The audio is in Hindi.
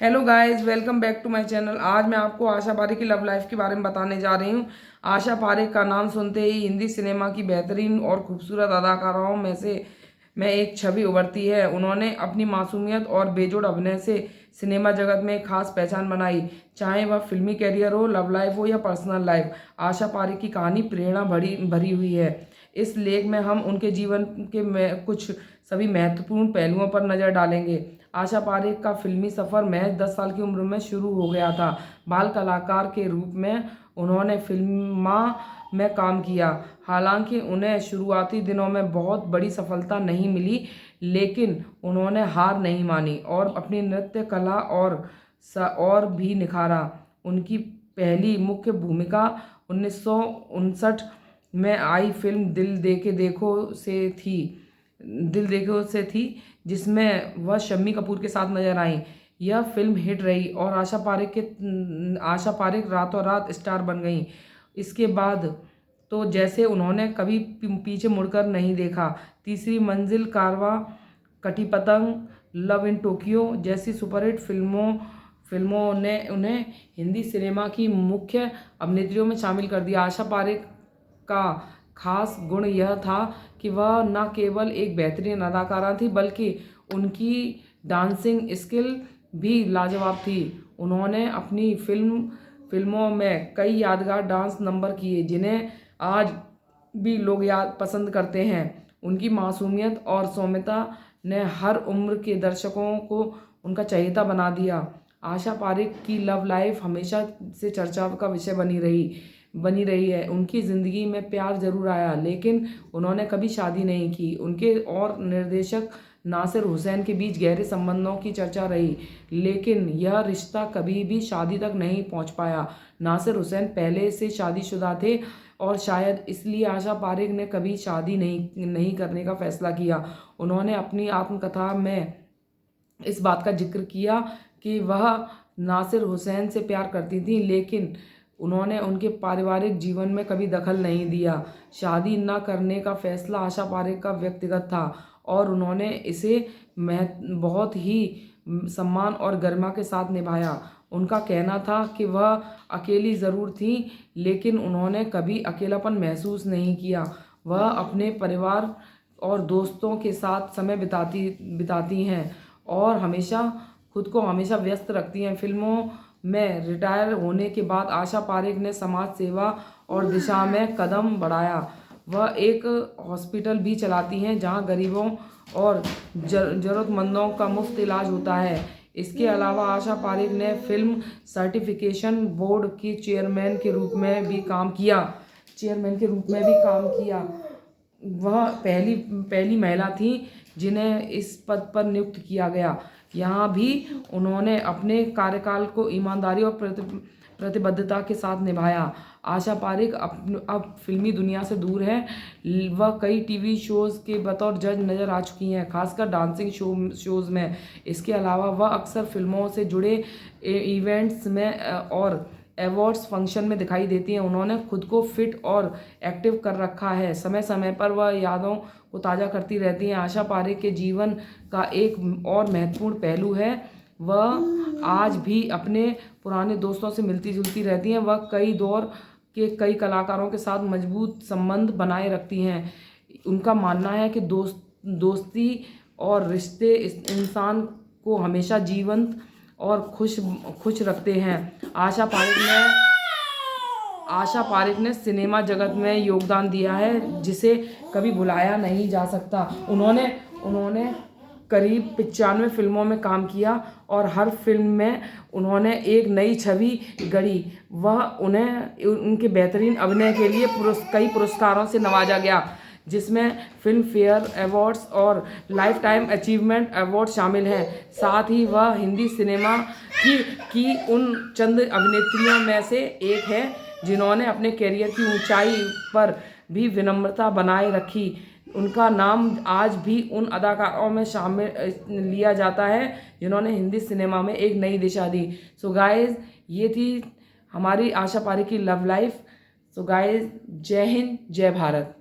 Hello guys, welcome back to my channel. आज मैं आपको आशा पारेख की लव लाइफ के बारे में बताने जा रही हूँ। आशा पारेख का नाम सुनते ही हिंदी सिनेमा की बेहतरीन और खूबसूरत अदाकाराओं में से एक छवि उभरती है। उन्होंने अपनी मासूमियत और बेजोड़ अभिनय से सिनेमा जगत में एक खास पहचान बनाई। चाहे वह फिल्मी कैरियर हो, लव लाइफ हो या पर्सनल लाइफ, आशा पारेख की कहानी प्रेरणा भरी भरी हुई है। इस लेख में हम उनके जीवन के कुछ सभी महत्वपूर्ण पहलुओं पर नज़र डालेंगे। आशा पारेख का फिल्मी सफ़र महज 10 साल की उम्र में शुरू हो गया था। बाल कलाकार के रूप में उन्होंने फिल्मा में काम किया। हालांकि उन्हें शुरुआती दिनों में बहुत बड़ी सफलता नहीं मिली, लेकिन उन्होंने हार नहीं मानी और अपनी नृत्य कला और भी निखारा। उनकी पहली मुख्य भूमिका 1959 में आई फिल्म दिल देखो से थी, जिसमें वह शम्मी कपूर के साथ नजर आई। यह फिल्म हिट रही और आशा पारेख रातों रात स्टार बन गईं। इसके बाद तो जैसे उन्होंने कभी पीछे मुड़कर नहीं देखा। तीसरी मंजिल, कारवां, कटी पतंग, लव इन टोक्यो जैसी सुपरहिट फिल्मों ने उन्हें हिंदी सिनेमा की मुख्य अभिनेत्रियों में शामिल कर दिया। आशा पारेख का खास गुण यह था कि वह न केवल एक बेहतरीन अदाकारा थी, बल्कि उनकी डांसिंग स्किल भी लाजवाब थी। उन्होंने अपनी फिल्मों में कई यादगार डांस नंबर किए, जिन्हें आज भी लोग याद पसंद करते हैं। उनकी मासूमियत और सौम्यता ने हर उम्र के दर्शकों को उनका चहेता बना दिया। आशा पारेख की लव लाइफ हमेशा से चर्चा का विषय बनी रही है। उनकी ज़िंदगी में प्यार जरूर आया, लेकिन उन्होंने कभी शादी नहीं की। उनके और निर्देशक नासिर हुसैन के बीच गहरे संबंधों की चर्चा रही, लेकिन यह रिश्ता कभी भी शादी तक नहीं पहुंच पाया। नासिर हुसैन पहले से शादीशुदा थे और शायद इसलिए आशा पारेख ने कभी शादी नहीं करने का फैसला किया। उन्होंने अपनी आत्मकथा में इस बात का जिक्र किया कि वह नासिर हुसैन से प्यार करती थी, लेकिन उन्होंने उनके पारिवारिक जीवन में कभी दखल नहीं दिया। शादी न करने का फैसला आशा पारेख का व्यक्तिगत था और उन्होंने इसे बहुत ही सम्मान और गरिमा के साथ निभाया। उनका कहना था कि वह अकेली ज़रूर थी, लेकिन उन्होंने कभी अकेलापन महसूस नहीं किया। वह अपने परिवार और दोस्तों के साथ समय बिताती हैं और खुद को हमेशा व्यस्त रखती हैं। फिल्मों में रिटायर होने के बाद आशा पारेख ने समाज सेवा और दिशा में कदम बढ़ाया। वह एक हॉस्पिटल भी चलाती हैं, जहां गरीबों और ज़रूरतमंदों का मुफ्त इलाज होता है। इसके अलावा आशा पारेख ने फिल्म सर्टिफिकेशन बोर्ड की चेयरमैन के रूप में भी काम किया। वह पहली महिला थी जिन्हें इस पद पर नियुक्त किया गया। यहाँ भी उन्होंने अपने कार्यकाल को ईमानदारी और प्रतिबद्धता के साथ निभाया। आशा पारेख अब फिल्मी दुनिया से दूर है। वह कई टीवी शोज़ के बतौर जज नज़र आ चुकी हैं, खासकर डांसिंग शोज़ में। इसके अलावा वह अक्सर फिल्मों से जुड़े इवेंट्स में और अवार्ड्स फंक्शन में दिखाई देती हैं। उन्होंने खुद को फिट और एक्टिव कर रखा है। समय समय पर वह यादों को ताज़ा करती रहती हैं। आशा पारेख के जीवन का एक और महत्वपूर्ण पहलू है, वह आज भी अपने पुराने दोस्तों से मिलती जुलती रहती हैं। वह कई दौर के कई कलाकारों के साथ मजबूत संबंध बनाए रखती हैं। उनका मानना है कि दोस्ती और रिश्ते इंसान को हमेशा जीवंत और खुश रखते हैं। आशा पारेख ने सिनेमा जगत में योगदान दिया है, जिसे कभी भुलाया नहीं जा सकता। उन्होंने करीब 95 फिल्मों में काम किया और हर फिल्म में उन्होंने एक नई छवि गढ़ी। उन्हें उनके बेहतरीन अभिनय के लिए कई पुरस्कारों से नवाजा गया, जिसमें फिल्म फेयर अवार्ड्स और लाइफ टाइम अचीवमेंट अवार्ड शामिल हैं। साथ ही वह हिंदी सिनेमा की उन चंद अभिनेत्रियों में से एक है जिन्होंने अपने करियर की ऊंचाई पर भी विनम्रता बनाए रखी। उनका नाम आज भी उन अदाकारों में शामिल लिया जाता है जिन्होंने हिंदी सिनेमा में एक नई दिशा दी। सो गाइज, ये थी हमारी आशा पारेख की लव लाइफ। सो गाइज, जय हिंद, जय भारत।